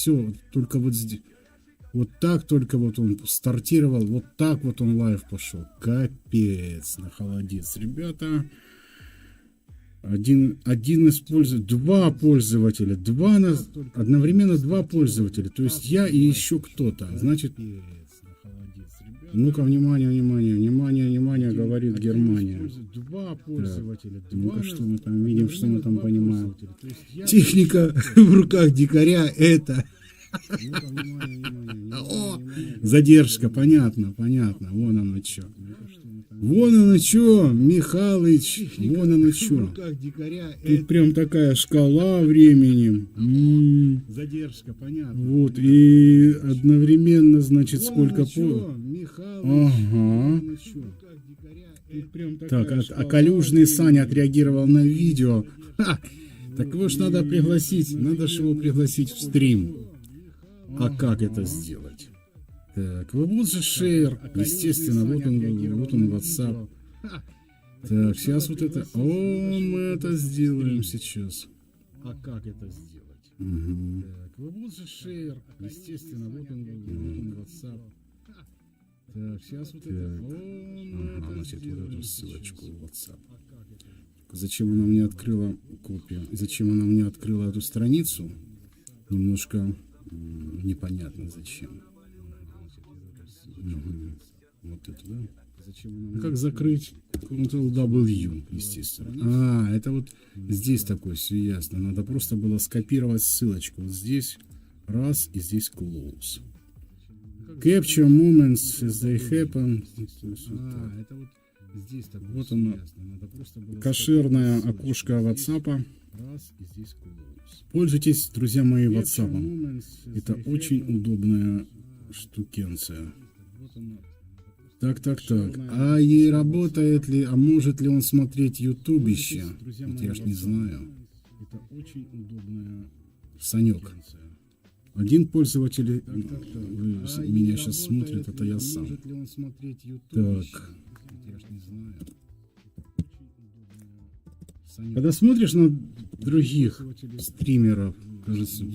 все, только вот здесь. Вот так только вот он стартировал, вот так вот он лайв пошел. Капец, на холодец, ребята. Один использует, одновременно два пользователя. То есть я и еще кто-то. Значит, ну-ка, внимание, говорит Германия. Два пользователя. Ну-ка, что мы там видим, что мы там понимаем. Техника в руках дикаря это... О, задержка, понятно. Вон оно что, Михалыч, вон оно что. Тут прям такая шкала времени. Задержка, понятно. Вот, и одновременно, значит, сколько по... Ага. Так, а Калюжный Саня отреагировал на видео. Ха! Так его ж надо пригласить, надо же его пригласить в стрим. А как это сделать? Так, вот же шер, естественно, вот он WhatsApp. Так, сейчас вот это, мы это сделаем сейчас. А как это сделать? Так, вот же шер, естественно, вот он WhatsApp. Так, сейчас вот это, значит, вот эту ссылочку в WhatsApp. Зачем она мне открыла копию? Зачем она мне открыла эту страницу? Немножко непонятно зачем. Вот это, да? А как закрыть? Ctrl-W, естественно. Это вот здесь такое, все ясно. Надо просто было скопировать ссылочку. Вот здесь раз и здесь close. Capture moments as they happen. Это вот здесь такое. Вот оно. Кошерное окошко WhatsApp. Пользуйтесь, друзья мои, WhatsApp. Это очень удобная штукенция. Так. А ей работает ли, а может ли он смотреть ютубище? Это я ж не знаю. Это очень удобная Санек. Один пользователь меня сейчас смотрит, это я сам. Так. Когда смотришь на других стримеров, кажется,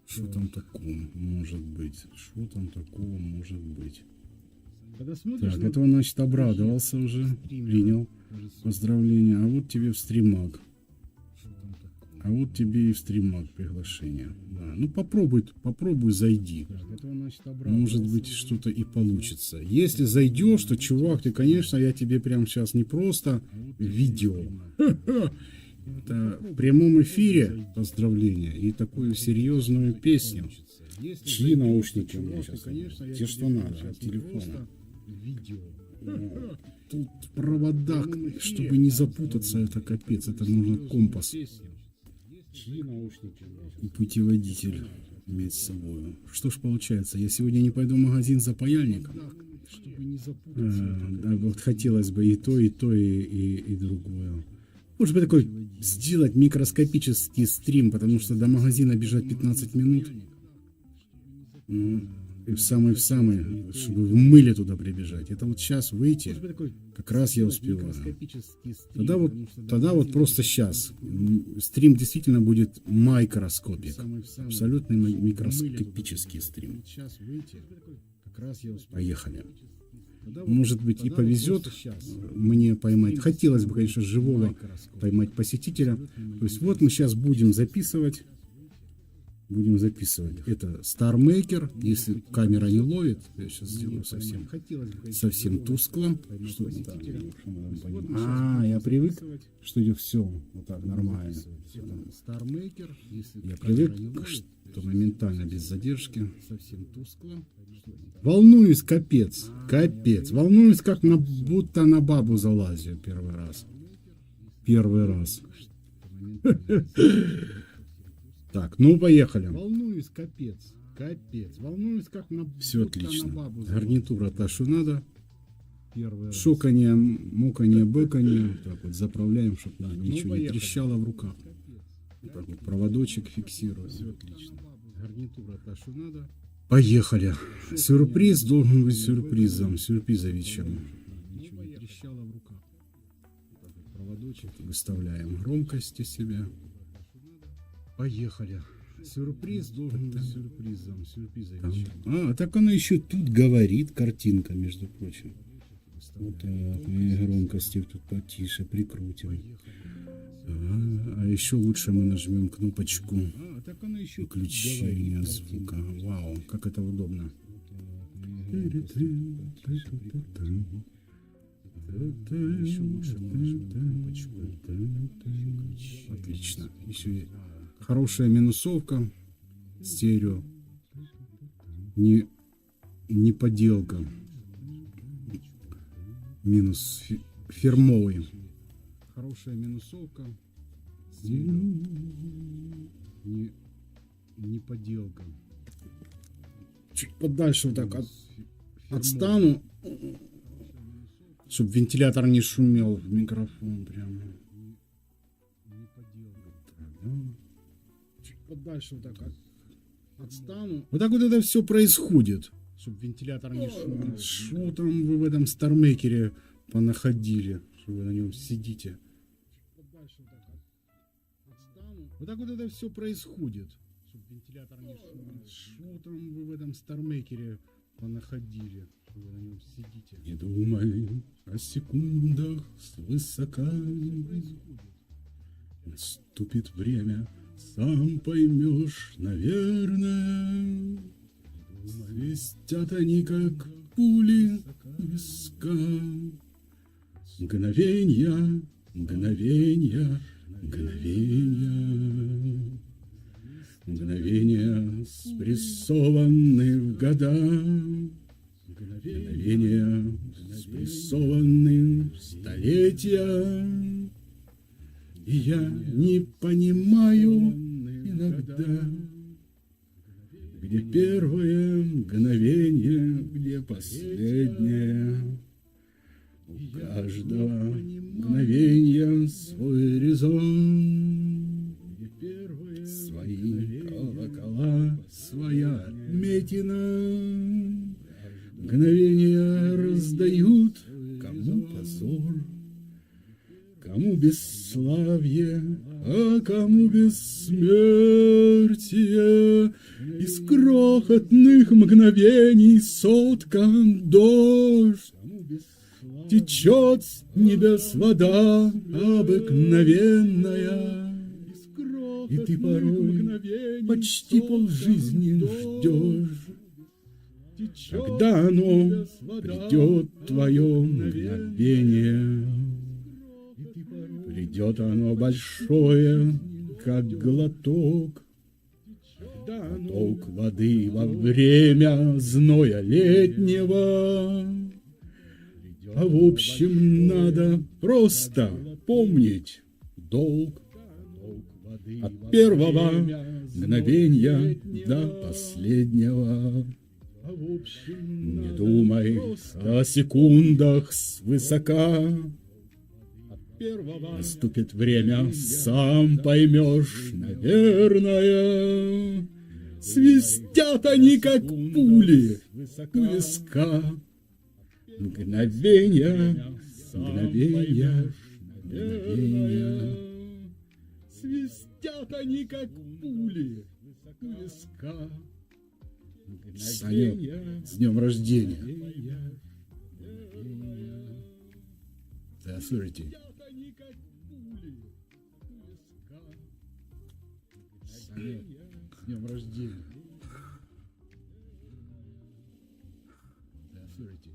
что там такого может быть? Так, это он, значит, обрадовался уже, принял поздравления. А вот тебе в стримак. А вот тебе и в стримак приглашение. Да. Ну попробуй зайди. Может быть, что-то и получится. Если зайдешь, то, чувак, ты, конечно, я тебе прямо сейчас не просто видео. Это в прямом эфире поздравления и такую серьезную песню. Чьи наушники у меня сейчас? Те, что надо, от телефона. Тут в проводах, чтобы не запутаться, это капец. Это нужно компас. И путеводитель иметь с собой. Что ж получается, я сегодня не пойду в магазин за паяльником. Вот хотелось бы и то, и другое. Может быть, такой сделать микроскопический стрим, потому что до магазина бежать 15 минут. И в самый, чтобы в мыле туда прибежать. Это вот сейчас выйти, как раз я успеваю. Тогда вот просто сейчас. Стрим действительно будет микроскопик. Абсолютный микроскопический стрим. Поехали. Может быть, и повезет мне поймать. Хотелось бы, конечно, живого поймать посетителя. То есть вот мы сейчас будем записывать. Это StarMaker. Если камера не ловит, я сейчас сделаю совсем тускло. Я привык, что идет все вот так нормально. Я привык, что моментально без задержки. Волнуюсь, капец. Волнуюсь, как будто на бабу залазю первый раз. Так, ну поехали. Волнуюсь, капец. Все отлично. Гарнитура та, что надо. Шоканье, моканье, бэканье. Так вот заправляем, чтобы ничего не трещало в руках. Так вот проводочек фиксируем. Все отлично. Гарнитура та, что надо. Поехали. Сюрприз должен быть сюрпризом, сюрпризовичем. Ничего не трещало в руках. Проводочек выставляем громкости себе. Поехали. Сюрприз должен быть сюрпризом. А, так она еще тут говорит, картинка, между прочим. Вот так, и громкости тут потише прикрутим. А еще лучше мы нажмем кнопочку выключения звука. Вау, как это удобно. Отлично. Еще хорошая минусовка. Стерео. Не поделка. Минус фирмовый. Хорошая минусовка. Стерео. Не поделка. Чуть подальше вот так отстану, чтобы вентилятор не шумел в микрофон прямо. Чуть подальше вот так отстану. Вот так вот это все происходит, чтобы вентилятор не шумел. Что там вы в этом стармейкере понаходили, что вы на нем сидите? Вот так вот это все происходит, чтобы вентилятор не шумел. Что там вы в этом стармейкере понаходили, что вы на нем сидите? Не думай о секундах свысока. Наступит время, сам поймешь, наверное. Свистят они, как пули у виска. Мгновенья, мгновенья, мгновенья. Мгновения спрессованы в года. Мгновения спрессованы в столетия. И я не понимаю иногда, где первое мгновение, где последнее. У каждого мгновения свой резон, свои колокола, своя отметина. Мгновения раздают, кому позор, кому бесславие, а кому бессмертие. Из крохотных мгновений соткан дождь. Течет с небес вода обыкновенная. И ты порой почти полжизни ждешь, когда оно придет, твое мгновение. Придет оно большое, как глоток, глоток воды во время зноя летнего. А в общем, надо просто помнить долг. От первого мгновения до последнего. Не думай о секундах свысока. Наступит время, сам поймешь, наверное. Свистят они, как пули у виска. Мгновения, мгновения, мгновения. Свистят они, как пули у виска. Санек, с днем рождения. Здравствуйте. Санек, с днем рождения. Здравствуйте.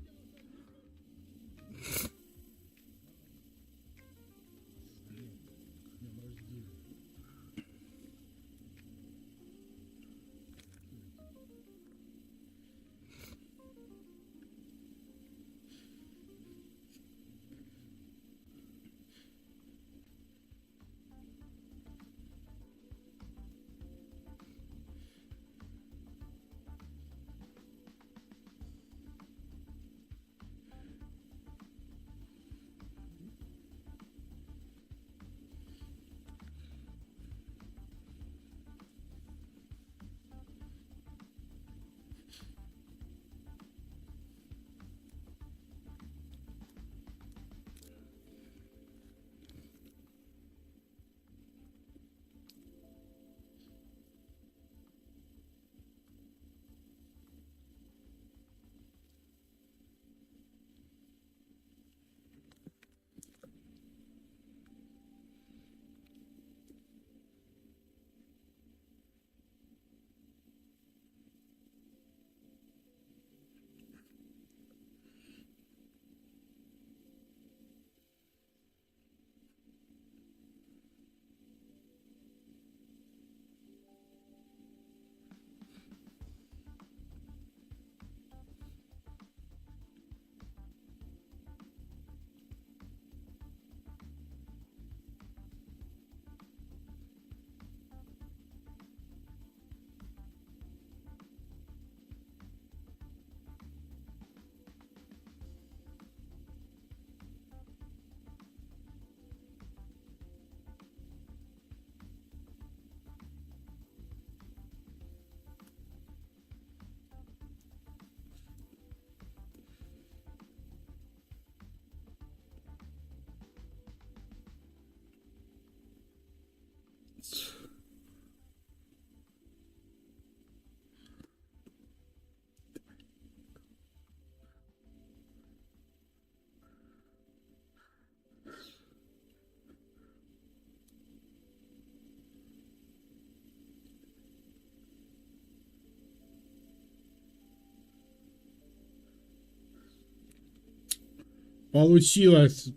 Получилось.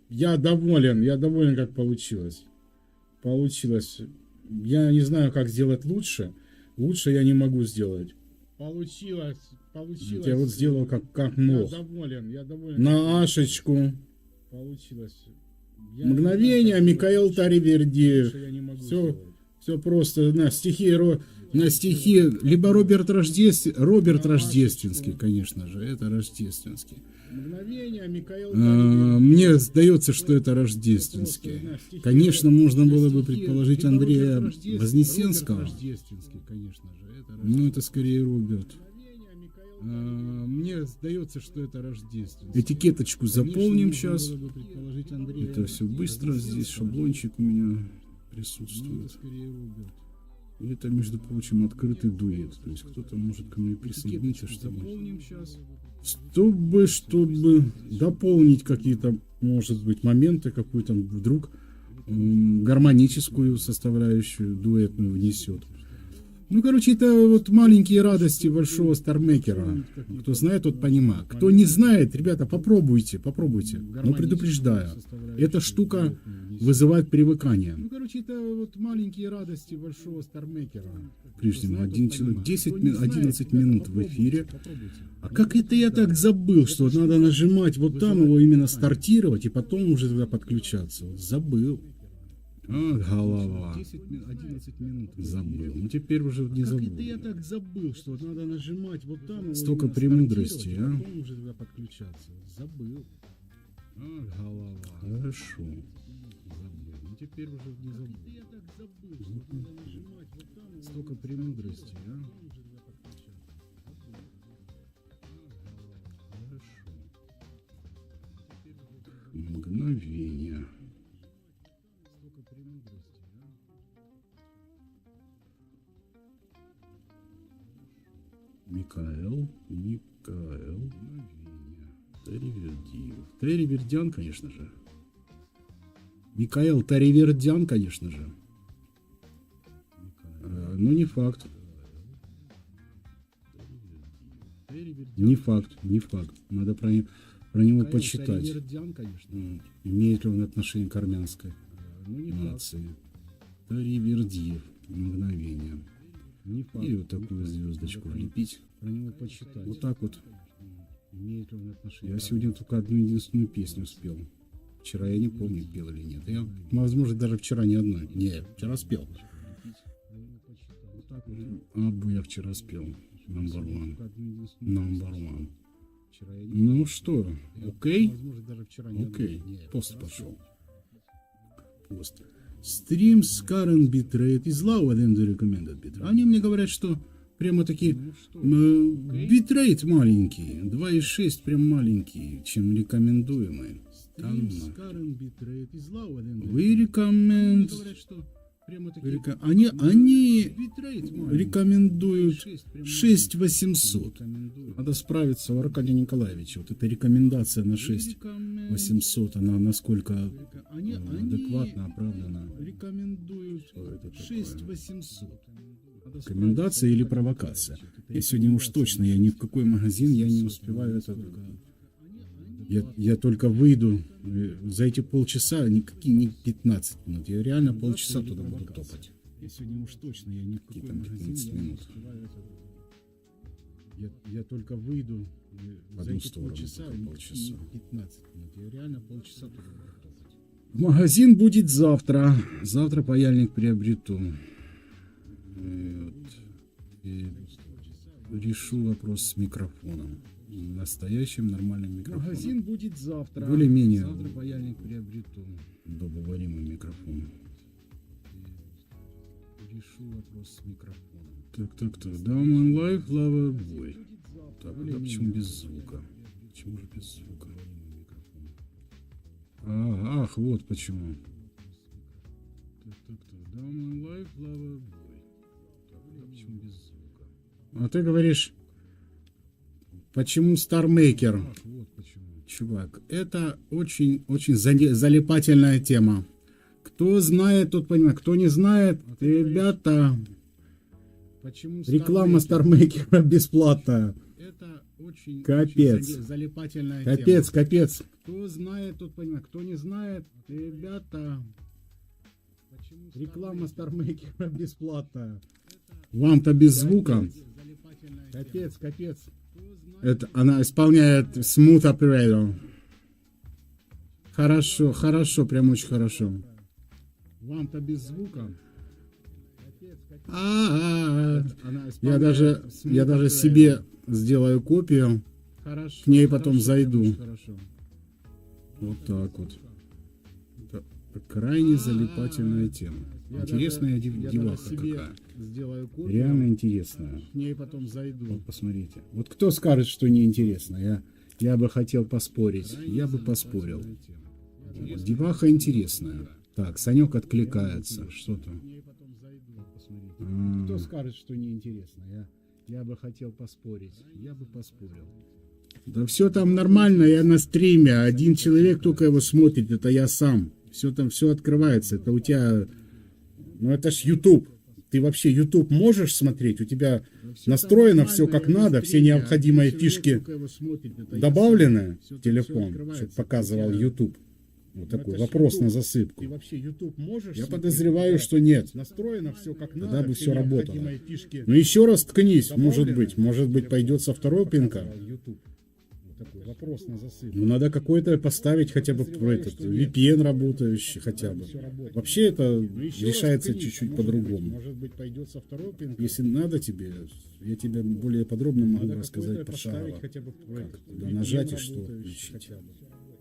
Я доволен, как получилось. Получилось. Я не знаю, как сделать лучше. Лучше я не могу сделать. Получилось. Я вот сделал как мог. Я доволен. На ашечку. Получилось. Мгновение, Микаэл Таривердиев. Я не могу Все, сделать. все просто на стихи либо Роберт Рождественский, конечно же, это Рождественский. Мгновение, Микаэл Мне сдается, что это Рождественский. Конечно, можно было бы предположить Андрея Вознесенского. Рождественский, конечно же. Но это скорее Роберт. Мне сдается, что это Рождественский. Этикеточку заполним сейчас. Это все быстро. Здесь шаблончик у меня присутствует. И это, между прочим, открытый дуэт. То есть кто-то может ко мне присоединиться, чтобы дополнить какие-то, может быть, моменты, какую-то вдруг гармоническую составляющую дуэтную внесет. Ну, короче, это вот маленькие радости большого стармейкера. Кто знает, тот понимает. Кто не знает, ребята, попробуйте. Но предупреждаю, эта штука вызывает привыкание. Ну, короче, это вот маленькие радости большого стармейкера. Прежде 1 человек, 11 минут в эфире. А как это я так забыл, что надо нажимать вот там его именно стартировать и потом уже туда подключаться. Вот забыл. Голова. 11 минут. Забыл. Ну теперь уже не забыл. Как это я так забыл, что надо нажимать вот там. Столько премудрости, а? Потом уже туда подключаться. Забыл. Голова. Хорошо. Забыл. Ну теперь уже не забыл. Как это я так забыл, что надо нажимать вот там. Столько премудрости, а? Хорошо. Мгновение. Микаэл Таривердиев. Конечно же. Микаэл Таривердян, конечно же. Но не факт. Не факт. Надо про него почитать. Имеет ли он отношение к армянской нации? Таривердиев. Мгновение. И вот такую звездочку влепить. Вот так вот. Я сегодня только одну единственную песню спел. Вчера я не помню, пел или нет. Я, возможно, даже вчера не одной. Не, вчера спел. Абу я вчера спел. Number one. Ну что, окей? Окей. Пост пошел. Пост. Streams current bitrate is lower than the recommended bitrate. Они мне говорят, что прямо-таки битрейт маленький, 2.6 прям маленький, чем рекомендуемый. Вы рекомендуют... Они рекомендуют 6800. Надо справиться у Аркадия Николаевича. Вот эта рекомендация на 6800, она насколько адекватно, оправдана. Рекомендуют 6800. Рекомендация или провокация? Я сегодня уж точно, я ни в какой магазин, я не успеваю это. Я только выйду за эти полчаса, никакие не 15 минут. Я реально полчаса туда буду топать. Я сегодня уж точно, я ни в какой магазин, я не успеваю это. Я только выйду за эти полчаса, никакие 15 минут. Я реально полчаса туда буду топать. Магазин будет завтра. Завтра паяльник приобрету. И решу вопрос с микрофоном. Настоящим нормальным микрофоном. Магазин будет завтра. Более-менее. Завтра паяльник приобрету. Добываримый микрофон. Решу вопрос с микрофоном. Так. Down on life, lover boy. Так, да почему без звука? Почему же без звука? Ах, вот почему. Так. Down on life, lover boy. Так, да почему без звука? А ты говоришь... Почему StarMaker? Вот почему. Чувак, это очень залипательная тема. Кто знает, тот понимает. Кто не знает, ребята, реклама StarMaker бесплатная. Это Очень, Капец. очень залипательная Капец, тема. капец. Кто знает, тот понимает. Кто не знает, ребята, реклама Стармейкера бесплатная. Вам-то без звука. Капец, капец. Это она исполняет Smooth Operator. Хорошо, хорошо, прям очень хорошо. Вам-то без звука. Я даже себе сделаю копию, Хорошо, к ней потом хорошо, зайду. очень хорошо. Вот так вот. Это крайне залипательная тема. Интересная деваха какая. Сделаю копию, Реально интересная. к ней потом зайду. Вот посмотрите. Вот кто скажет, что неинтересно? Я бы хотел поспорить. Я бы поспорил. Вот, деваха интересная. Так, Санек откликается. Что там? Кто скажет, что неинтересно? Я бы хотел поспорить. Я бы поспорил. Да все там нормально, я на стриме. Один человек только его смотрит, это я сам. Все там, все открывается. Это у тебя... Ну это ж YouTube. Ты вообще YouTube можешь смотреть? У тебя настроено все как надо, все необходимые фишки добавлены в телефон, чтобы показывал YouTube. Вот такой вопрос на засыпку. Ты вообще YouTube можешь? Я подозреваю, что нет. Настроено все как надо. Тогда бы все работало. необходимые фишки Ну еще раз ткнись, добавлены. может быть пойдет со второй пинка. YouTube. Вот такой вопрос на засыпку. Ну надо какой-то поставить хотя бы этот VPN работающий хотя бы. Вообще это решается чуть-чуть по-другому. Может быть пойдет со второй пинка. Если надо тебе, я тебе более подробно могу Надо рассказать какой-то пошагово. поставить хотя бы Как туда VPN нажать и что работающий включить. хотя бы.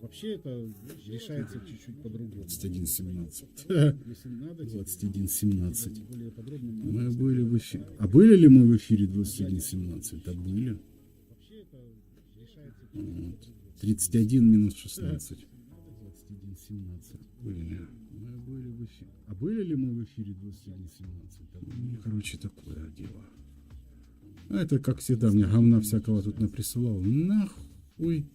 Вообще это решается чуть-чуть по-другому. 21:17. Если надо, 21:17. более подробно. Мы были в эфире. А были ли мы в эфире 21:17? Да были. Вот. 31 минус 16. 21:17. Были. Мы были в эфире. А были ли мы в эфире 21:17? Да были. Короче, такое дело. А это, как всегда, мне говна всякого тут наприсылал. Нахуй.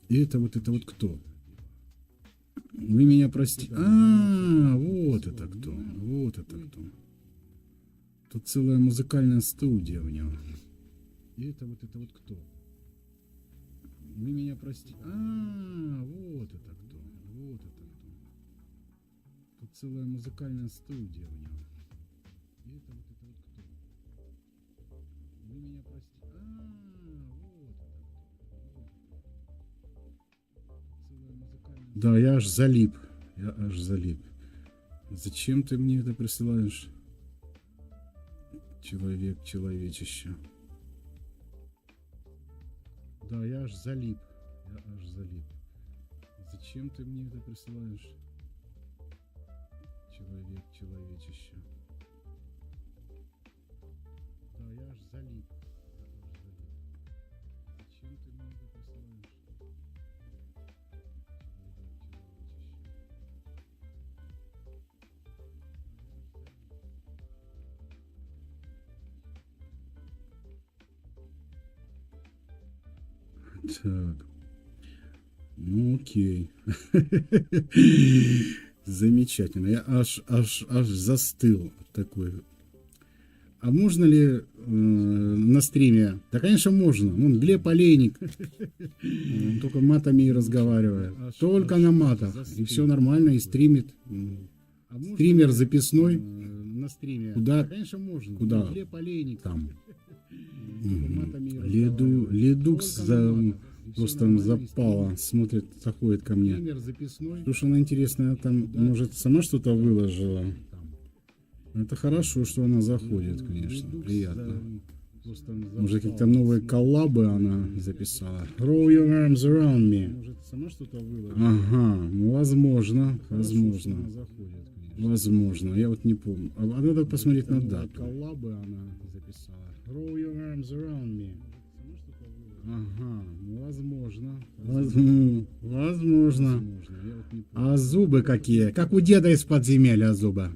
И это вот кто? Вы меня простите. Вот это кто. Вот это кто. Тут целая музыкальная студия у него. И это вот кто? Вы меня простите. Вот это кто. Вот это кто. Тут целая музыкальная студия у него. И это вот кто? Вы меня простите. Вот это кто. Целая музыкальная... Да, я аж залип. Зачем ты мне это присылаешь? Человечище. Да, я аж залип. Зачем ты мне это присылаешь? Человечище. Да, я аж залип. Зачем ты мне это присылаешь? Так. Ну окей. Замечательно. Я аж застыл такой. А можно ли на стриме? Да, конечно, можно. Вон Глеб Олейник. Он только матами и разговаривает. Только на матах. И все нормально, и стримит. Стример записной. На стриме. Куда? Конечно, можно. Куда? Глеб Олейник. Там. Матами и разговаривает. Ледукс Только на матах. И просто всё нормально, и запала. Смотрит, заходит ко мне. Стример записной. Слушай, она интересная, там, может, сама что-то выложила. Это хорошо, что она заходит, конечно. Приятно. Может, какие-то новые коллабы она записала. Throw your arms around me. Может, сама что-то выложила. Ага, ну, возможно. Она заходит, конечно. Возможно. Я вот не помню. А надо посмотреть на дату. Коллабы она записала. Throw your arms around me. Ага, ну, возможно. Возможно. Я вот не помню. А зубы какие? Как у деда из подземелья зубы.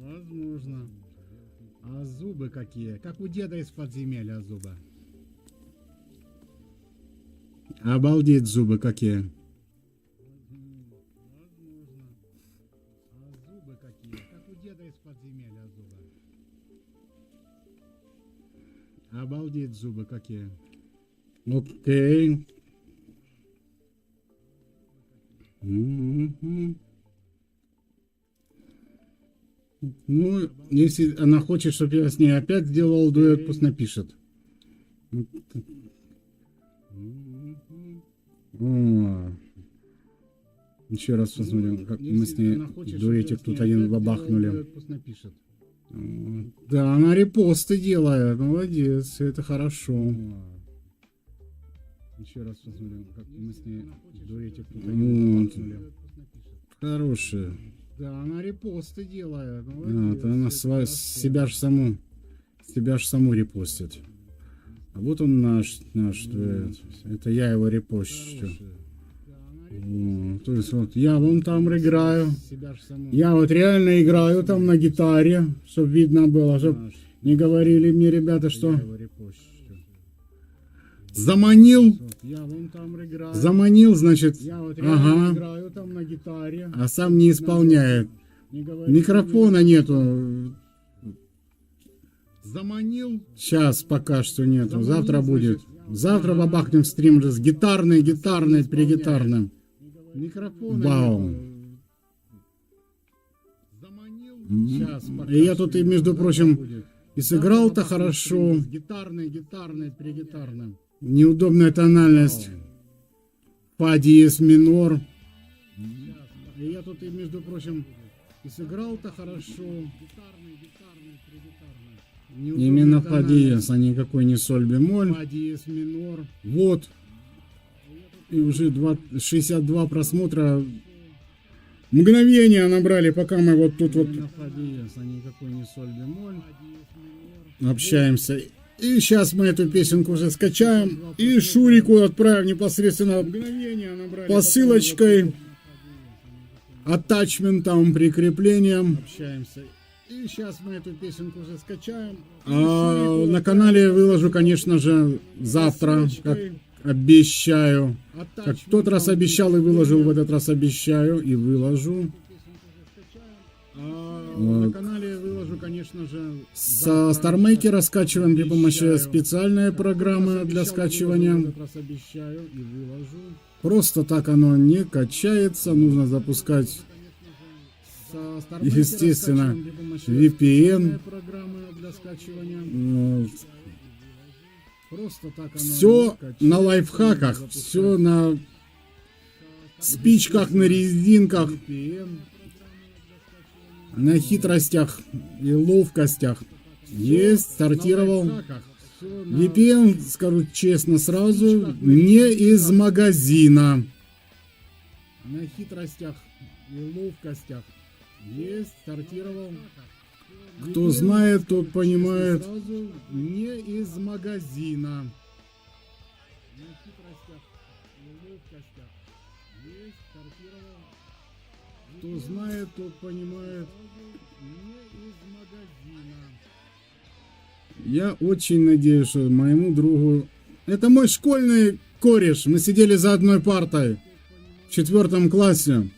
Возможно. А зубы какие? Как у деда из подземелья зубы. Обалдеть, зубы какие. чистить зубы, как я. Окей. Мгм. Ну, если она хочет, чтобы я с ней опять сделал дуэт, пусть напишет. О. Еще раз посмотрим, как мы с ней дуэтик тут один бабахнули. Да, она репосты делает, молодец, это хорошо. Еще раз посмотрим, как мы с ней дуэтик тут один бабахнули. Хорошая. Да, она репосты делает, Вот, она себя же саму репостит. А вот он наш дуэт. Это я его репощу. То есть вот я вон там играю. Я вот реально играю там на гитаре, чтобы видно было, чтобы не говорили мне ребята, что заманил, значит, ага, а сам не исполняет. Микрофона нету. Заманил. Сейчас пока что нету. Завтра будет. Завтра бабахнем стрим же с гитарной, при гитарном. Микрофона. Бау. Сейчас, И я тут, и, между прочим, и сыграл-то хорошо. Гитарный, при гитарном. Неудобная тональность. Фа диез минор. И я тут, и, между прочим, и сыграл-то хорошо. Гитарный, при гитарном. Именно фа диез, а никакой не соль бемоль. Фа диез минор. Вот. И уже 62 просмотра. Мгновения набрали, пока мы вот тут вот Фа диез, а никакой не соль бемоль. общаемся. И сейчас мы эту песенку уже скачаем и Шурику отправим непосредственно посылочкой, аттачментом, прикреплением. Общаемся. И сейчас мы эту песенку уже скачаем. А на канале выложу, конечно же, завтра, как обещаю. Как в тот раз обещал и выложил, в этот раз обещаю и выложу. На канале выложу, конечно же. Со StarMaker скачиваем при помощи специальной программы для скачивания. Просто так оно не качается, нужно запускать, естественно, VPN. Все на лайфхаках, все на спичках, на резинках, на хитростях и ловкостях. Есть, стартировал. VPN, скажу честно сразу, не из магазина. На хитростях и ловкостях. Есть, стартировал. Кто знает, тот понимает. Не из магазина. На хитростях и ловкостях. Есть, стартировал. Кто знает, тот понимает. Не из магазина. Я очень надеюсь, что моему другу... Это мой школьный кореш. Мы сидели за одной партой в 4 классе.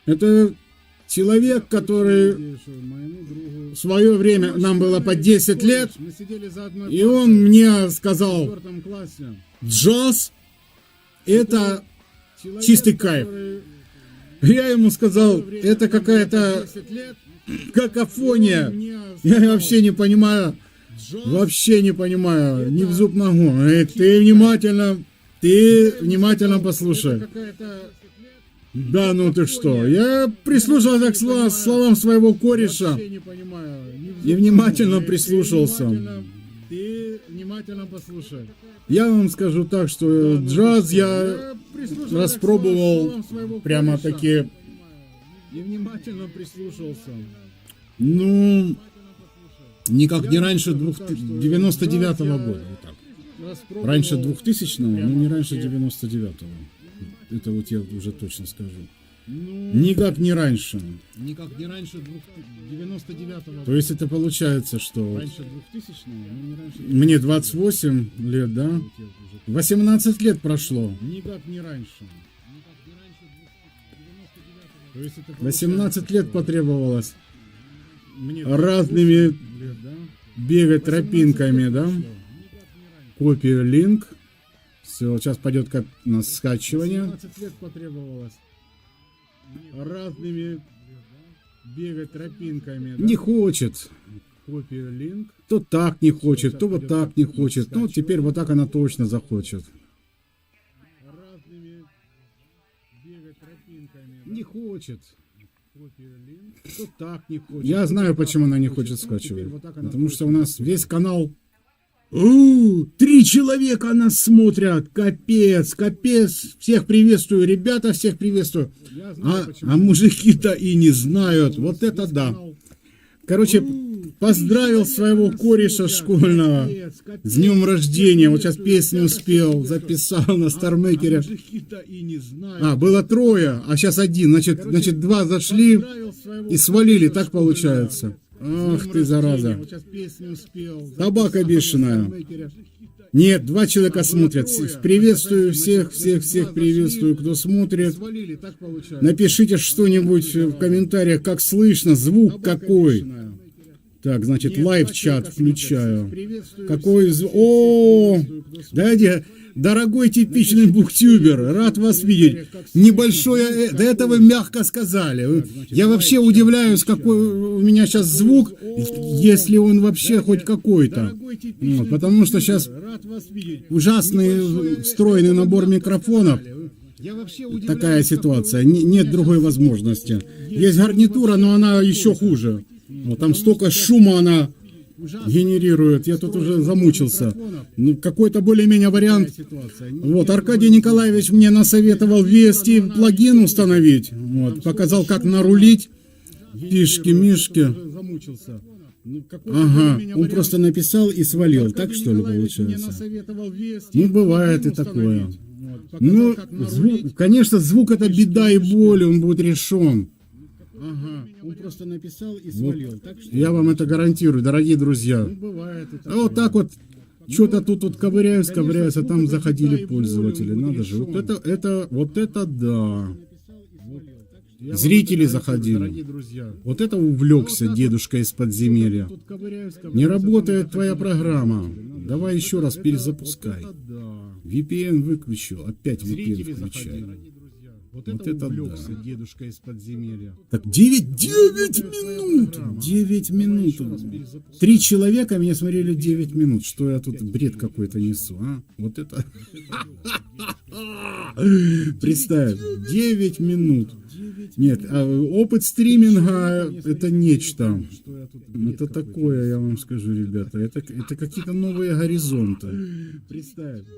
Это человек, который в свое время, нам было по 10 лет, и он мне сказал: джаз — это чистый кайф. Я ему сказал: это какая-то какофония. Я вообще не понимаю. Вообще не понимаю. Ни в зуб ногу. Ты внимательно послушай. Да, ну ты что? Я прислушался к словам своего кореша и внимательно прислушался. Ты внимательно послушай. Я вам скажу так, что джаз я распробовал прямо-таки. И внимательно прислушался. Ну, никак не раньше 99-го года. Вот так. Раньше 2000-го, но не раньше 99-го. Это вот я уже точно скажу. Никак не раньше. Никак не раньше 99-го. То есть это получается, что Раньше 2000-го, но не раньше. мне 28 лет, да? 18 лет прошло. Никак не раньше. То есть это 18 лет потребовалось мне разными лет, да? бегать тропинками, да? Копию линк. Все, сейчас пойдет как на скачивание. 17 лет потребовалось. Разными бегать тропинками. Да? Не хочет. Копию линк. То так не хочет, то вот так не хочет. Ну, теперь вот так она точно захочет. Разными бегать тропинками. Не хочет. Копию линк. То так не хочет. Я знаю, почему она не хочет скачивать. Потому что у нас весь канал... 3 человека нас смотрят. Капец, капец. Всех приветствую, ребята, всех приветствую. А мужики-то и не знают. Вот это да. Короче, поздравил своего кореша школьного с днем рождения. Вот сейчас песню успел, записал на Стармейкере. Было 3, а сейчас 1. Значит 2 зашли и свалили. Так получается. Ах ты, зараза. Собака бешеная. Нет, 2 человека смотрят. Приветствую всех приветствую, кто смотрит. Напишите что-нибудь в комментариях, как слышно, звук какой. Так, значит, лайв-чат включаю. Какой звук? О, дядя, дорогой типичный буктюбер, рад вас видеть. Небольшое, до этого мягко сказали. Я вообще удивляюсь, какой у меня сейчас звук, если он вообще хоть какой-то. Вот, потому что сейчас ужасный встроенный набор микрофонов. Такая ситуация, нет другой возможности. Есть гарнитура, но она еще хуже. Вот там столько шума она генерирует, я тут уже замучился. Ну, какой-то более-менее вариант. Вот, Аркадий Николаевич мне насоветовал ввести плагин установить. Вот, показал, как нарулить. Фишки-мишки. Ага, он просто написал и свалил, так что ли получается? Ну, бывает и такое. Ну, звук, конечно, звук это беда и боль, он будет решен. Ага, он просто написал и свалил. Вот, так что я вам это гарантирую, дорогие друзья. А вот так вот, что-то тут ковыряюсь, а там заходили пользователи. Надо же, вот это да. Зрители заходили. Вот это увлекся дедушка из подземелья. Не работает твоя программа. Давай еще раз перезапускай. VPN выключил, опять VPN включай. Вот это да. Дедушка из подземелья. Так 9 минут! 9 минут. 3 человека меня смотрели 9 минут. Что я тут бред какой-то несу, а? Вот это... Представь, 9 минут. Нет, опыт стриминга это нечто. Это такое, я вам скажу, ребята. Это какие-то новые горизонты.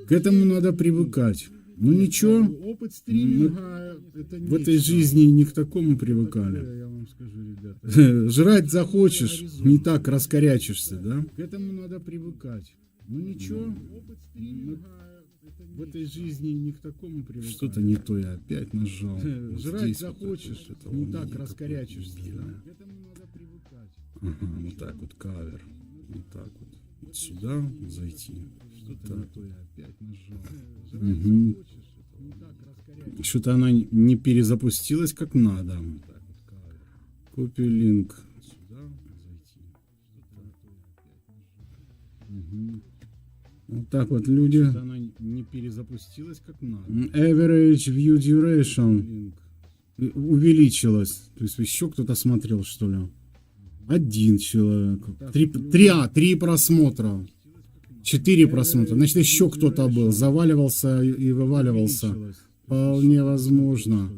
К этому надо привыкать. Ну ничего, мы в этой жизни не к такому привыкали. Жрать захочешь, не так раскорячишься, да? К этому надо привыкать. Ну ничего, в этой жизни не к такому привыкали. Что-то не то я опять нажал. Жрать захочешь, не так раскорячишься, да? К этому надо привыкать. Ага, вот так вот кавер. Вот так вот. Вот сюда зайти. Что-то не то я опять нажал. Угу. Что-то она не перезапустилась как надо. Копию линк. Угу. Вот так вот люди. Она не перезапустилась как надо. Average view duration увеличилась. То есть еще кто-то смотрел, что ли? 1 человек. 3 просмотра. 4 просмотра. Значит, еще кто-то был. Заваливался и вываливался. Вполне возможно.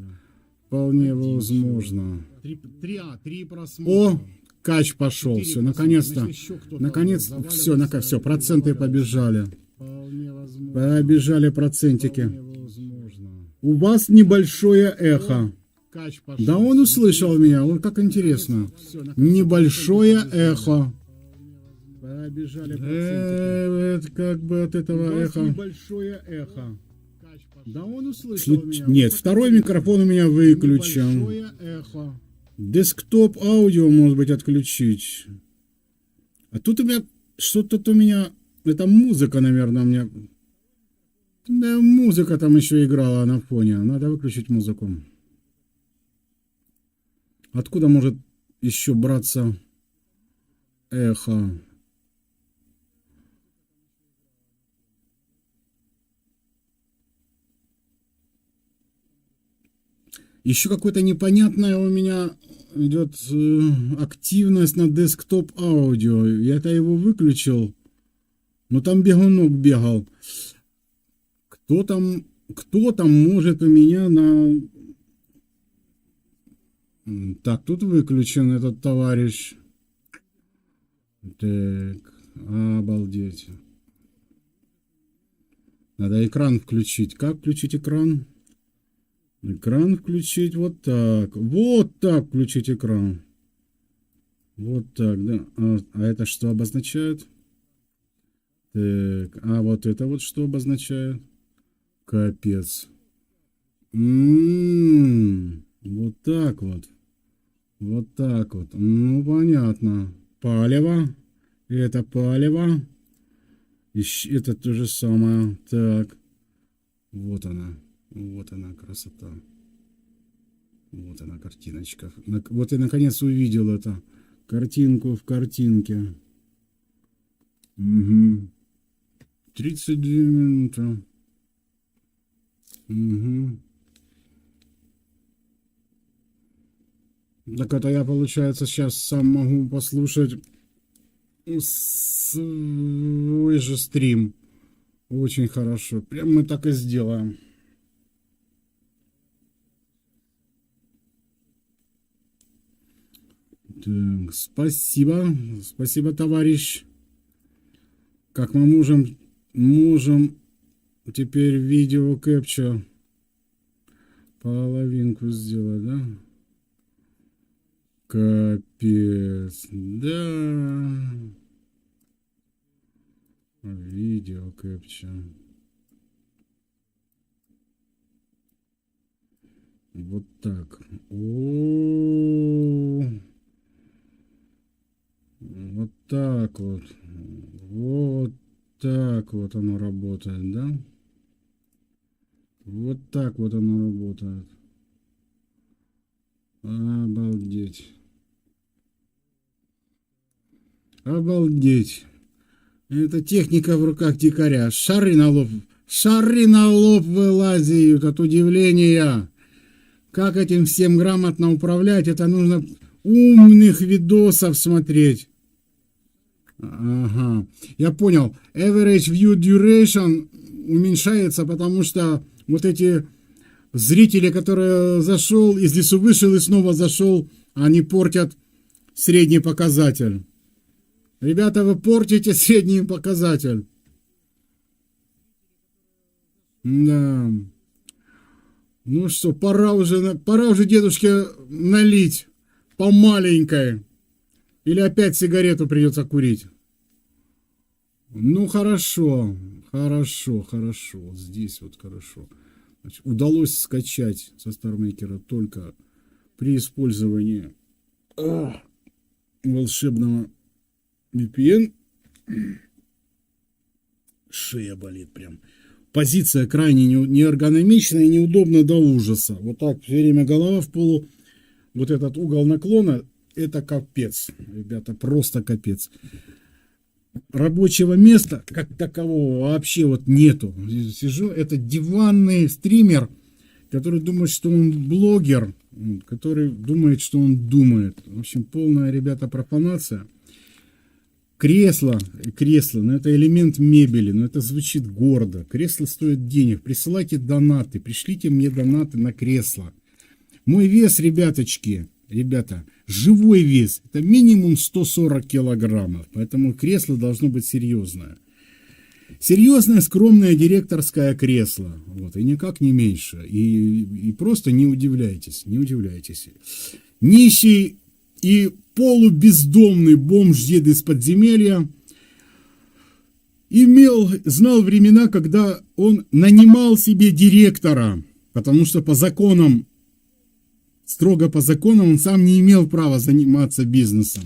Вполне возможно. 3 просмотра. О, кач пошел. Все, наконец-то. Наконец, все, проценты побежали. Побежали процентики. У вас небольшое эхо. Да он услышал меня. Вот как интересно. Небольшое эхо. Это как бы от этого эха. Небольшое эхо. Да он услышал меня. Нет, второй микрофон у меня выключен. Десктоп аудио, может быть, отключить. А тут у меня что-то у меня... Это музыка, наверное, у меня... Да, музыка там еще играла на фоне. Надо выключить музыку. Откуда может еще браться эхо? Еще какое-то непонятное у меня идет активность на десктоп аудио. Я-то его выключил, но там бегунок бегал. Кто там может у меня на... Так, тут выключен этот товарищ. Так, обалдеть. Надо экран включить. Как включить экран? Экран включить вот так. Вот так включить экран. Вот так, да. А это что обозначает? Так, а вот это вот что обозначает? Капец. Вот так вот. Вот так вот. Ну, понятно. Палево. Это палево. И это то же самое. Так. Вот она. Вот она красота. Вот она картиночка. Вот я наконец увидел это. Картинку в картинке. Угу. 32 минуты. Угу. Так это я, получается, сейчас сам могу послушать свой же стрим. Очень хорошо. Прям мы так и сделаем. Так, спасибо. Спасибо, товарищ. Как мы можем теперь видео кэпча половинку сделать, да? Капец, да. Видео кэпча. Вот так. Вот так вот. Вот так вот оно работает, да? Вот так вот оно работает. Обалдеть. Обалдеть. Это техника в руках дикаря. Шары на лоб вылазят от удивления. Как этим всем грамотно управлять? Это нужно умных видосов смотреть. Ага, я понял. Average view duration уменьшается, потому что вот эти зрители, которые зашел, из лесу вышел и снова зашел, они портят средний показатель. Ребята, вы портите средний показатель. Да. Ну что, пора уже дедушке налить по маленькой. Или опять сигарету придется курить. Ну хорошо, хорошо. Вот здесь вот хорошо. Значит, удалось скачать со StarMaker только при использовании волшебного VPN. Шея болит прям. Позиция крайне неэргономичная и неудобна до ужаса. Вот так все время голова в полу. Вот этот угол наклона, это капец. Ребята, просто капец. Рабочего места как такового вообще вот нету. Сижу, это диванный стример, который думает, что он блогер, который думает, что он думает. В общем, полная, ребята, профанация. Кресло, но это элемент мебели, но это звучит гордо. Кресло стоит денег. Присылайте донаты, пришлите мне донаты на кресло. Мой вес, ребята, живой вес, это минимум 140 килограммов, поэтому кресло должно быть серьезное. Серьезное, скромное директорское кресло, вот, и никак не меньше. И просто не удивляйтесь. Нищий и полубездомный бомж-дед из подземелья знал времена, когда он нанимал себе директора, потому что строго по законам он сам не имел права заниматься бизнесом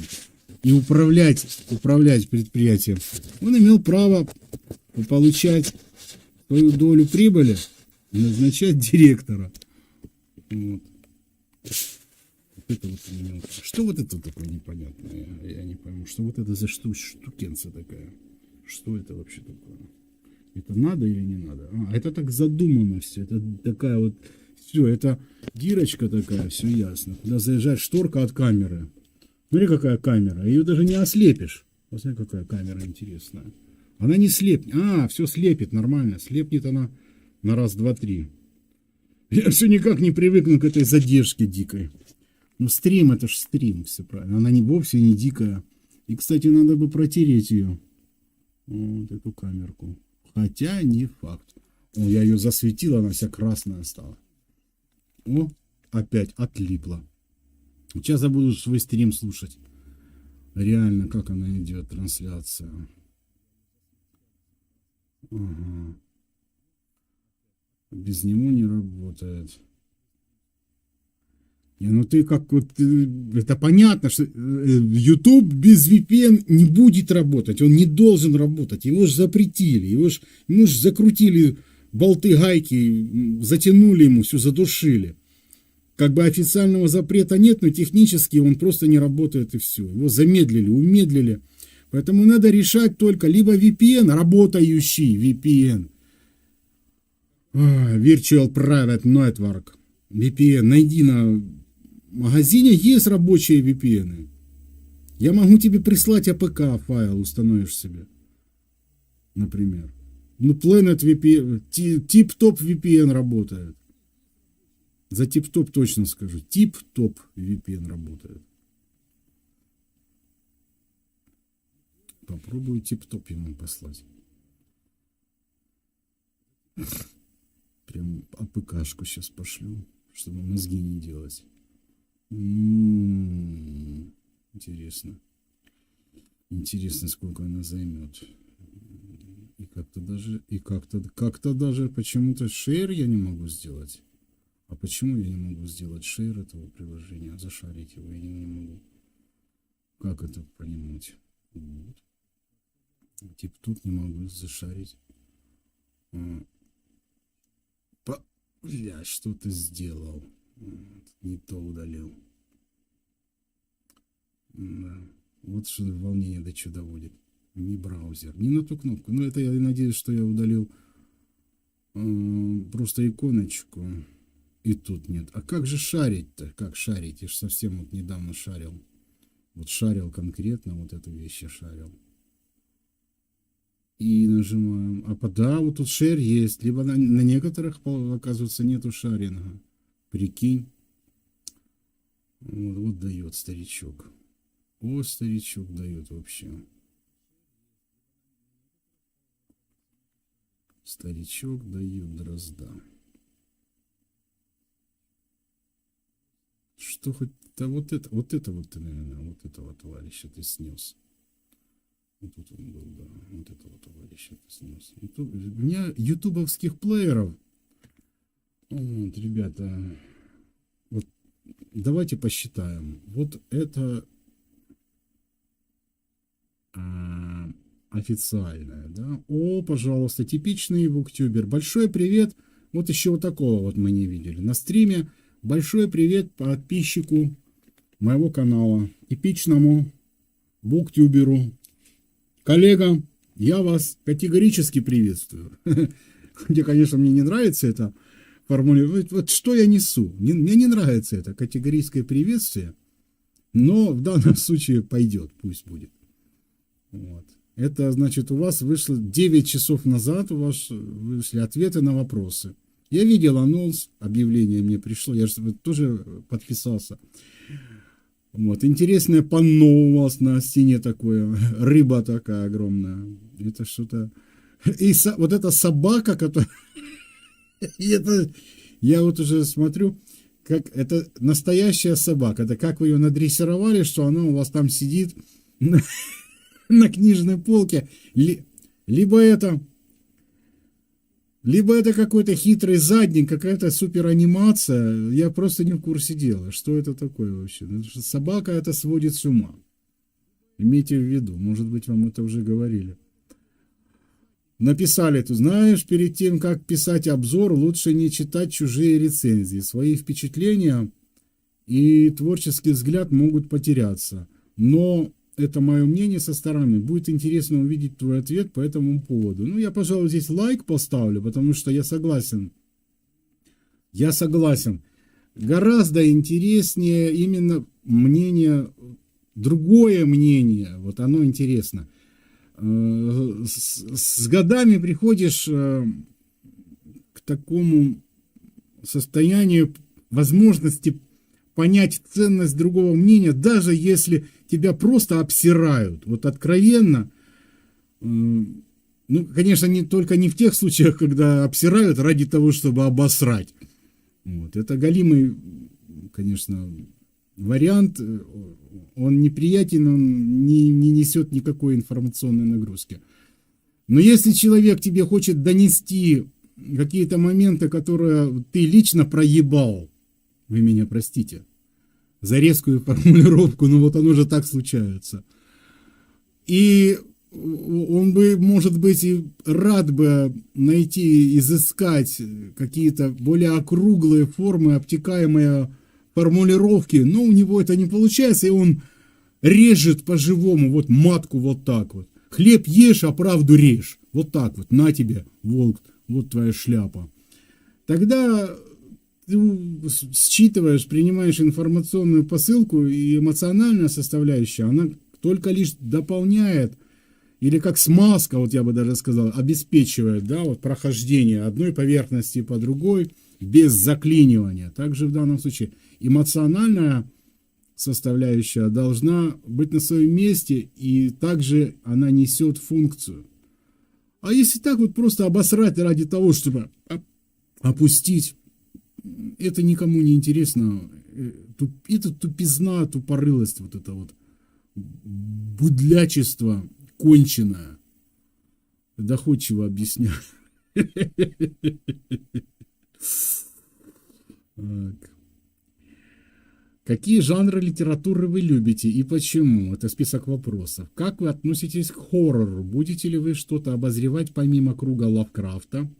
и управлять предприятием. Он имел право получать свою долю прибыли и назначать директора. Вот. Это вот что вот это такое непонятное? Я не пойму, что вот это за штукенция такая? Что это вообще такое? Это надо или не надо? Это так задумано все. Это такая вот Все, это дырочка такая, все ясно. Куда заезжает шторка от камеры. Смотри, какая камера. Ее даже не ослепишь. Посмотри, какая камера интересная. Она не слепнет. А, все слепит нормально. Слепнет она на раз, два, три. Я все никак не привыкну к этой задержке дикой. Ну, стрим, это ж стрим, все правильно. Она не вовсе не дикая. И, кстати, надо бы протереть ее. Вот эту камерку. Хотя не факт. О, я ее засветил, она вся красная стала. О, опять отлипла. Сейчас я буду свой стрим слушать. Реально, как она идет, трансляция. Ага. Без него не работает. Не, ну ты как вот... Это понятно, что YouTube без VPN не будет работать. Он не должен работать. Его же запретили. Ему ж закрутили болты, гайки, затянули ему, все задушили. Как бы официального запрета нет, но технически он просто не работает и все. Его замедлили, умедлили. Поэтому надо решать только либо VPN, работающий VPN. Virtual Private Network. VPN. Найди на магазине, есть рабочие VPN. Я могу тебе прислать APK файл, установишь себе. Например. Ну, Planet VPN, Tip-Top VPN работает. За Tip-Top точно скажу. Tip-Top VPN работает. Попробую Tip-Top ему послать. Прям АПКшку сейчас пошлю, чтобы мозги не делать. Интересно. Интересно, сколько она займет. И как-то даже почему-то шейр я не могу сделать. А почему я не могу сделать шейр этого приложения? Зашарить его я не могу. Как это понимать? Вот. Тип тут не могу зашарить. Бля, что ты сделал? Не то удалил. Да. Вот что волнение до чего доводит. Не браузер, не на ту кнопку. Ну, это я надеюсь, что я удалил просто иконочку. И тут нет. А как же шарить-то? Как шарить? Я же совсем вот недавно шарил. Вот шарил конкретно, вот эту вещь я шарил. И нажимаем. Да, вот тут шер есть. Либо на некоторых, оказывается, нету шаринга. Прикинь. Вот дает старичок. О, старичок дает вообще. Старичок дает дрозда. Что хоть... Да вот это ты, наверное, вот этого товарища ты снес. Вот тут он был, да. Вот этого товарища ты снес. У меня ютубовских плееров. Вот, ребята. Вот давайте посчитаем. Вот это официальное, да. О, пожалуйста, типичный буктюбер. Большой привет. Вот еще вот такого вот мы не видели на стриме. Большой привет подписчику моего канала, эпичному буктюберу. Коллега, я вас категорически приветствую. Хотя, конечно, мне не нравится это формулировать. Вот что я несу? Мне не нравится это категорическое приветствие, но в данном случае пойдет, пусть будет. Вот. Это значит, у вас вышло 9 часов назад, у вас вышли ответы на вопросы. Я видел анонс, объявление мне пришло, я же тоже подписался. Вот, интересное панно у вас на стене такое, рыба такая огромная. Это что-то... И вот эта собака, которая... Я вот уже смотрю, как это настоящая собака. Это как вы ее надрессировали, что она у вас там сидит на книжной полке. Либо это какой-то хитрый задник, какая-то суперанимация. Я просто не в курсе дела. Что это такое вообще? Собака это сводит с ума. Имейте в виду. Может быть, вам это уже говорили. Написали тут, знаешь, перед тем, как писать обзор, лучше не читать чужие рецензии. Свои впечатления и творческий взгляд могут потеряться. Но это мое мнение со стороны. Будет интересно увидеть твой ответ по этому поводу. Ну, я, пожалуй, здесь лайк поставлю, потому что я согласен Я согласен. Гораздо интереснее именно мнение, другое мнение. Вот оно интересно. С годами приходишь к такому состоянию возможности понять ценность другого мнения, даже если тебя просто обсирают. Вот откровенно. Ну, конечно, только не в тех случаях, когда обсирают ради того, чтобы обосрать. Вот. Это галимый, конечно, вариант. Он неприятен, он не несет никакой информационной нагрузки. Но если человек тебе хочет донести какие-то моменты, которые ты лично проебал, вы меня простите за резкую формулировку, но вот оно же так случается. И он бы, может быть, и рад бы найти, изыскать какие-то более округлые формы, обтекаемые формулировки, но у него это не получается, и он режет по-живому, вот матку вот так вот. Хлеб ешь, а правду режь. Вот так вот, на тебе, волк, вот твоя шляпа. Тогда ты считываешь, принимаешь информационную посылку, и эмоциональная составляющая, она только лишь дополняет, или как смазка, вот я бы даже сказал, обеспечивает, да, вот прохождение одной поверхности по другой, без заклинивания. Также в данном случае эмоциональная составляющая должна быть на своем месте, и также она несет функцию. А если так вот просто обосрать ради того, чтобы опустить, это никому не интересно. Это тупизна, тупорылость, вот это вот будлячество конченое. Доходчиво объясняю. Какие жанры литературы вы любите и почему? Это список вопросов. Как вы относитесь к хоррору? Будете ли вы что-то обозревать помимо круга Лавкрафта?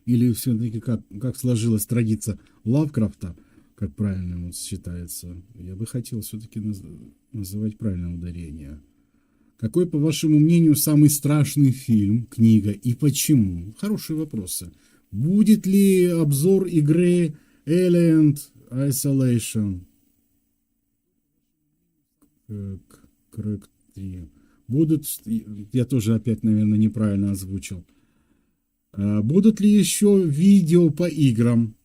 Или все-таки как сложилась традиция Лавкрафта, как правильно вот считается? Я бы хотел все-таки называть правильное ударение. Какой, по вашему мнению, самый страшный фильм, книга и почему? Хорошие вопросы. Будет ли обзор игры Alien Isolation? Crack 3. Будут, я тоже опять, наверное, неправильно озвучил. Будут ли еще видео по играм?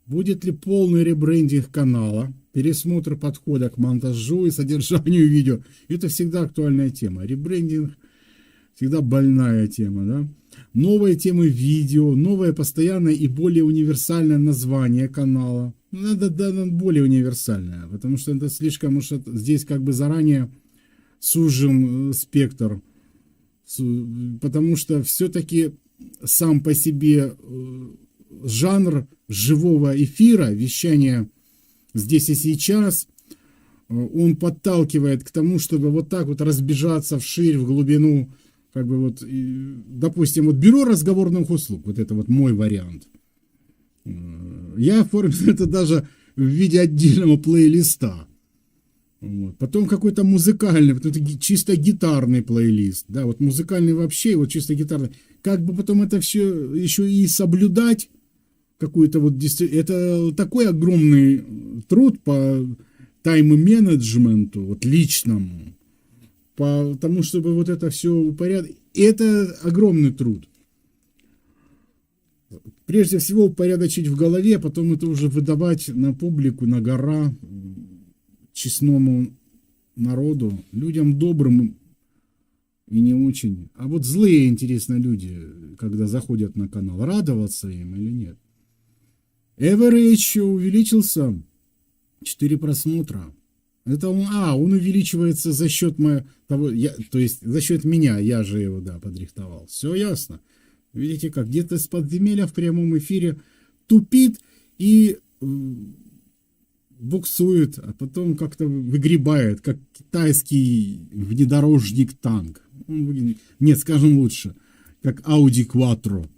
Будет ли полный ребрендинг канала? Пересмотр подхода к монтажу и содержанию видео. Это всегда актуальная тема. Ребрендинг всегда больная тема, да? Новые темы видео, новое постоянное и более универсальное название канала. Надо более универсальное, потому что это слишком уж здесь как бы заранее сужен спектр. Потому что все-таки сам по себе жанр живого эфира, вещания здесь и сейчас, он подталкивает к тому, чтобы вот так вот разбежаться вширь, в глубину, как бы вот, допустим, вот бюро разговорных услуг, вот это вот мой вариант. Я оформил это даже в виде отдельного плейлиста. Вот. Потом какой-то музыкальный, потом чисто гитарный плейлист, да, вот музыкальный вообще, вот чисто гитарный. Как бы потом это все еще и соблюдать, какую-то вот, это такой огромный труд по тайм-менеджменту, вот личному, по тому, чтобы вот это все упорядочить. Это огромный труд. Прежде всего упорядочить в голове, а потом это уже выдавать на публику, на гора, честному народу, людям добрым и не очень. А вот злые, интересно, люди, когда заходят на канал, радоваться им или нет? Average увеличился, 4 просмотра. Это он увеличивается за счет того, то есть за счет меня, я же его, да, подрихтовал. Все ясно. Видите, как где-то с подземелья в прямом эфире тупит и буксует, а потом как-то выгребает, как китайский внедорожник-танк. Нет, скажем лучше, как Audi Quattro.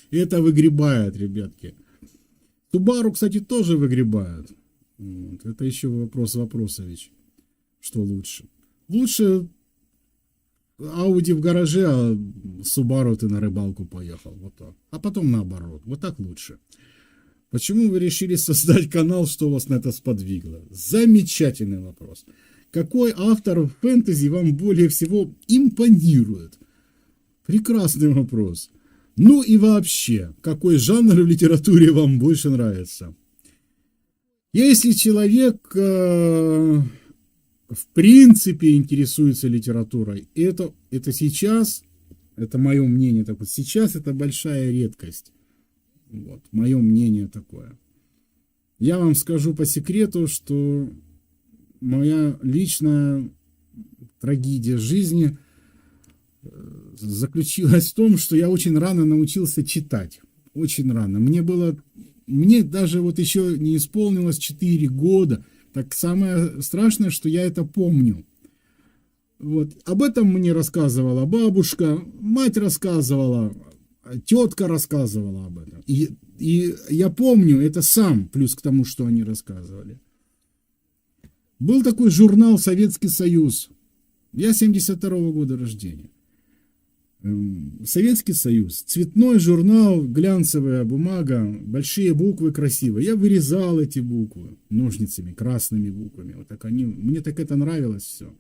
Это выгребает, ребятки. Subaru, кстати, тоже выгребает. Вот. Это еще вопрос вопросович. Что лучше? Лучше Ауди в гараже, а Субару ты на рыбалку поехал. Вот так. А потом наоборот. Вот так лучше. Почему вы решили создать канал, что вас на это сподвигло? Замечательный вопрос. Какой автор фэнтези вам более всего импонирует? Прекрасный вопрос. Ну и вообще, какой жанр в литературе вам больше нравится? Если человек в принципе интересуется литературой, это сейчас, это мое мнение, так вот, сейчас это большая редкость. Вот, мое мнение такое. Я вам скажу по секрету, что моя личная трагедия жизни заключилась в том, что я очень рано научился читать. Очень рано. Мне даже вот еще не исполнилось 4 года. Так самое страшное, что я это помню. Вот. Об этом мне рассказывала бабушка, мать рассказывала, тетка рассказывала об этом. И я помню это сам, плюс к тому, что они рассказывали. Был такой журнал «Советский Союз». Я 72-го года рождения. Советский Союз. Цветной журнал, глянцевая бумага, большие буквы красивые. Я вырезал эти буквы ножницами, красными буквами. Вот так мне так это нравилось все.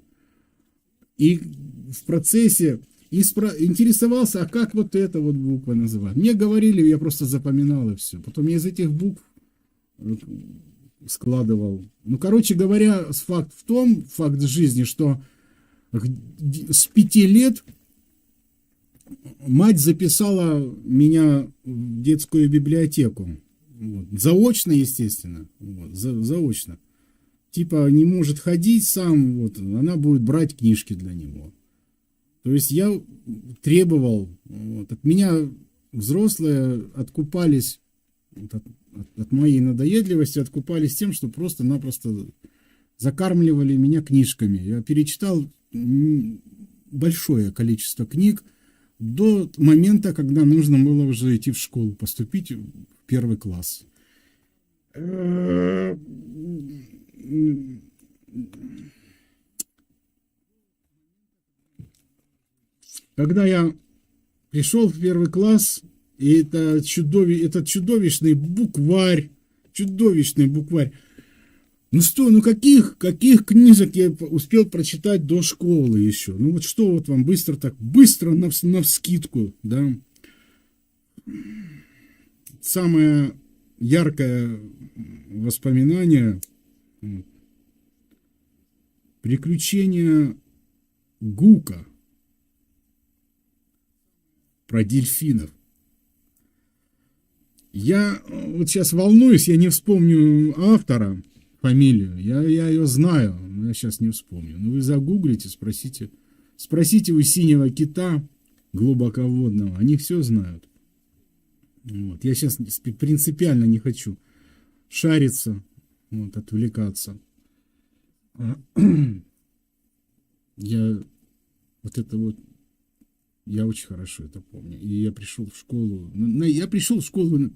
И в процессе интересовался, а как вот эта вот буква называют. Мне говорили, я просто запоминал и все. Потом я из этих букв складывал. Ну, короче говоря, факт жизни, что с 5 лет мать записала меня в детскую библиотеку. Вот. Заочно, естественно. Вот. Заочно. Типа не может ходить сам, вот, она будет брать книжки для него. То есть я требовал, вот, от меня взрослые откупались от моей надоедливости, откупались тем, что просто-напросто закармливали меня книжками. Я перечитал большое количество книг до момента, когда нужно было уже идти в школу, поступить в 1 класс. Когда я пришел в 1 класс, и этот чудовищный букварь, ну каких книжек я успел прочитать до школы еще? Ну вот что вот вам быстро навскидку, да? Самое яркое воспоминание — приключения Гука про дельфинов. Я вот сейчас волнуюсь, я не вспомню автора, фамилию. Я ее знаю, но я сейчас не вспомню. Но вы загуглите, спросите у синего кита глубоководного. Они все знают. Вот. Я сейчас принципиально не хочу шариться, вот, отвлекаться. Я очень хорошо это помню. И я пришел в школу.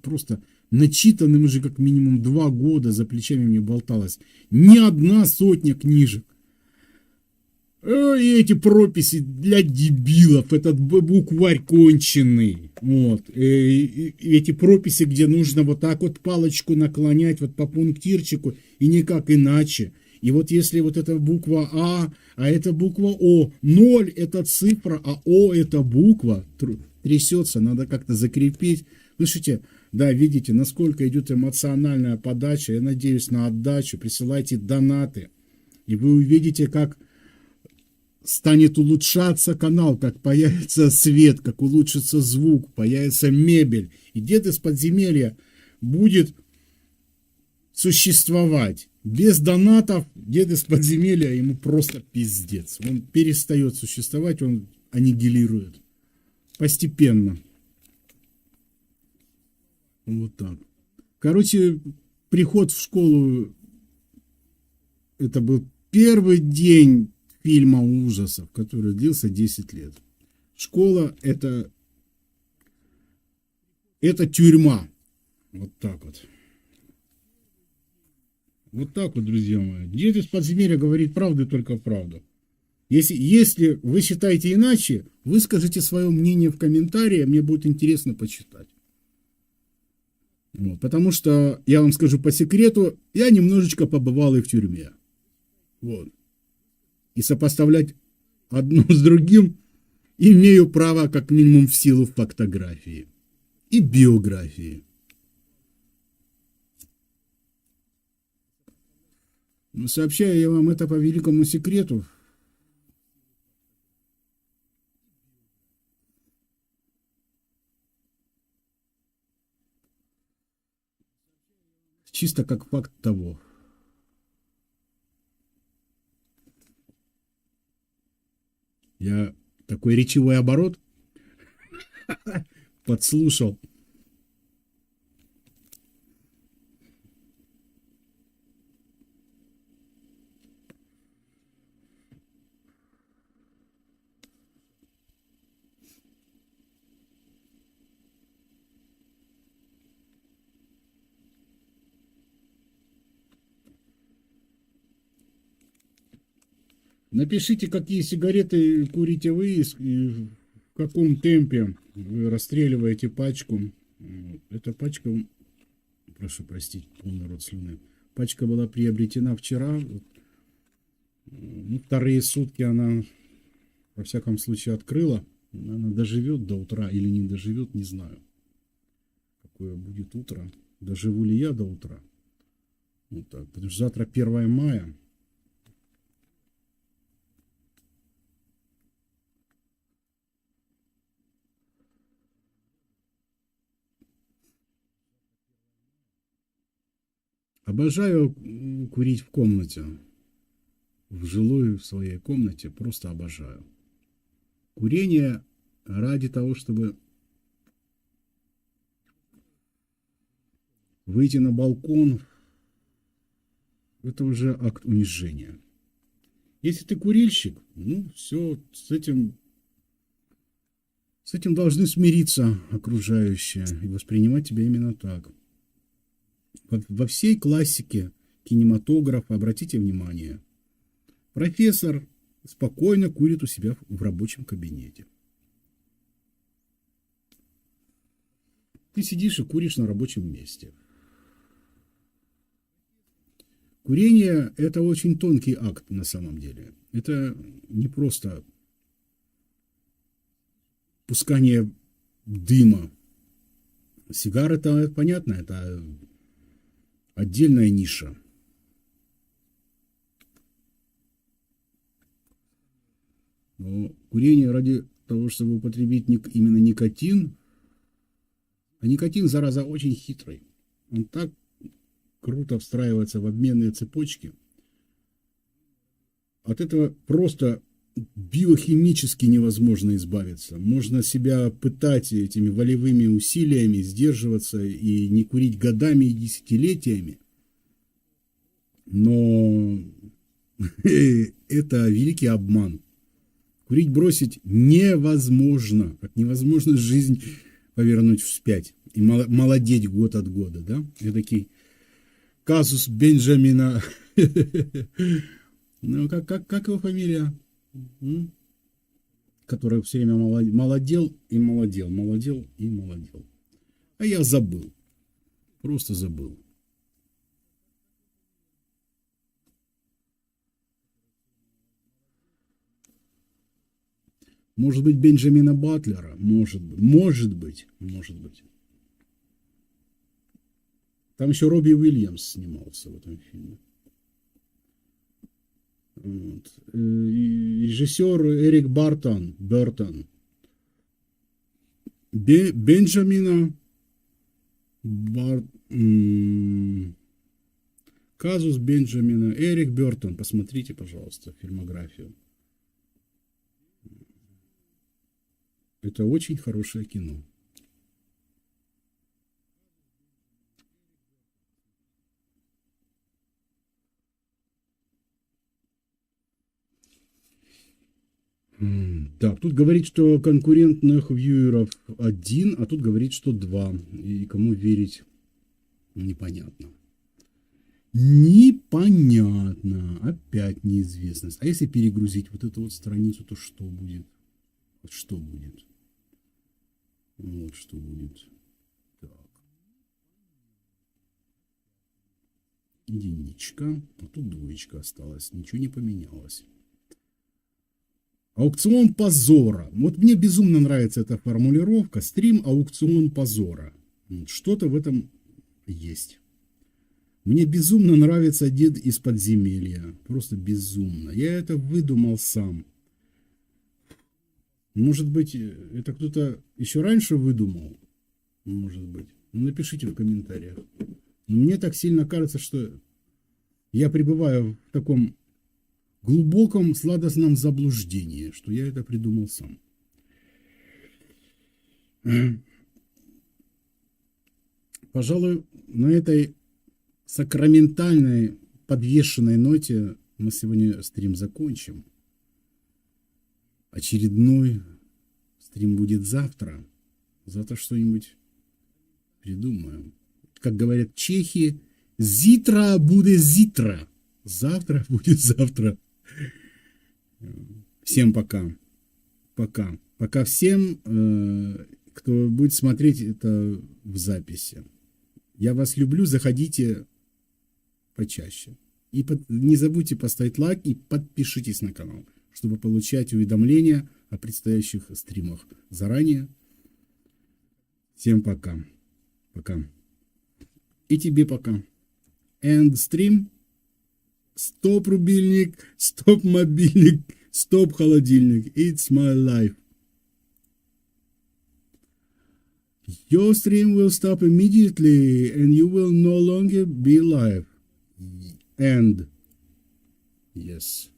Просто начитанным уже как минимум 2 года, за плечами мне болталось не 1 сотня книжек. И эти прописи для дебилов, этот букварь конченый. Вот. И эти прописи, где нужно вот так вот палочку наклонять вот по пунктирчику и никак иначе. И вот если вот эта буква а это буква О, 0 это цифра, а О это буква, трясется, надо как-то закрепить. Слышите, да, видите, насколько идет эмоциональная подача. Я надеюсь на отдачу. Присылайте донаты, и вы увидите, как станет улучшаться канал, как появится свет, как улучшится звук, появится мебель. И дед из подземелья будет существовать. Без донатов дед из подземелья, ему просто пиздец. Он перестает существовать, он аннигилирует. Постепенно. Вот так. Короче, приход в школу, это был первый день фильма ужасов, который длился 10 лет. Школа — это тюрьма. Вот так вот. Вот так вот, друзья мои. Дед из подземелья говорит правду и только правду. Если вы считаете иначе, выскажите свое мнение в комментарии, мне будет интересно почитать. Вот, потому что, я вам скажу по секрету, я немножечко побывал и в тюрьме. Вот. И сопоставлять одно с другим имею право как минимум в силу фактографии и биографии. Но сообщаю я вам это по великому секрету. Чисто как факт того. Я такой речевой оборот подслушал. Напишите, какие сигареты курите вы и в каком темпе вы расстреливаете пачку. Эта пачка, прошу простить, полный рот слюны. Пачка была приобретена вчера. Ну, вторые сутки она, во всяком случае, открыла. Она доживет до утра или не доживет, не знаю. Какое будет утро. Доживу ли я до утра? Вот так. Потому что завтра 1 мая. Обожаю курить в комнате. В жилой в своей комнате просто обожаю. Курение ради того, чтобы выйти на балкон, это уже акт унижения. Если ты курильщик, ну все, с этим должны смириться окружающие и воспринимать тебя именно так. Во всей классике кинематографа, обратите внимание, профессор спокойно курит у себя в рабочем кабинете. Ты сидишь и куришь на рабочем месте. Курение – это очень тонкий акт на самом деле. Это не просто пускание дыма. Сигара – это понятно, это отдельная ниша. Но курение ради того, чтобы употребить именно никотин, а никотин, зараза, очень хитрый. Он так круто встраивается в обменные цепочки. От этого просто биохимически невозможно избавиться. Можно себя пытать этими волевыми усилиями, сдерживаться и не курить годами и десятилетиями. Но это великий обман. Курить бросить невозможно. Как невозможно жизнь повернуть вспять и молодеть год от года. Да? Эдакий казус Бенджамина. Ну, как его фамилия? Который все время молодел и молодел, молодел и молодел. А я забыл. Просто забыл. Может быть, Бенджамина Батлера? Может быть. Там еще Робби Уильямс снимался в этом фильме. Вот. Режиссер Эрик Бертон. Бенджамина казус Бенджамина. Эрик Бертон. Посмотрите, пожалуйста, фильмографию. Это очень хорошее кино. Так, тут говорит, что конкурентных вьюеров 1, а тут говорит, что 2. И кому верить, непонятно. Непонятно. Опять неизвестность. А если перегрузить вот эту вот страницу, то что будет? Вот что будет? Вот что будет. Так. Единичка. А тут двоечка осталась. Ничего не поменялось. Аукцион позора. Вот мне безумно нравится эта формулировка. Стрим аукцион позора. Что-то в этом есть. Мне безумно нравится дед из подземелья. Просто безумно. Я это выдумал сам. Может быть, это кто-то еще раньше выдумал? Может быть. Ну, напишите в комментариях. Мне так сильно кажется, что я пребываю в таком глубоком сладостном заблуждении, что я это придумал сам. Пожалуй, на этой сакраментальной подвешенной ноте мы сегодня стрим закончим. Очередной стрим будет завтра. Завтра что-нибудь придумаем. Как говорят чехи, зитра будет зитра. Завтра будет завтра. Всем пока. Пока. Пока всем, кто будет смотреть это в записи. Я вас люблю, заходите почаще. И не забудьте поставить лайк и подпишитесь на канал, чтобы получать уведомления о предстоящих стримах заранее. Всем пока. Пока. И тебе пока. End stream. Стоп рубильник, стоп мобильник, стоп холодильник. It's my life. Your stream will stop immediately and you will no longer be live. End. Yes.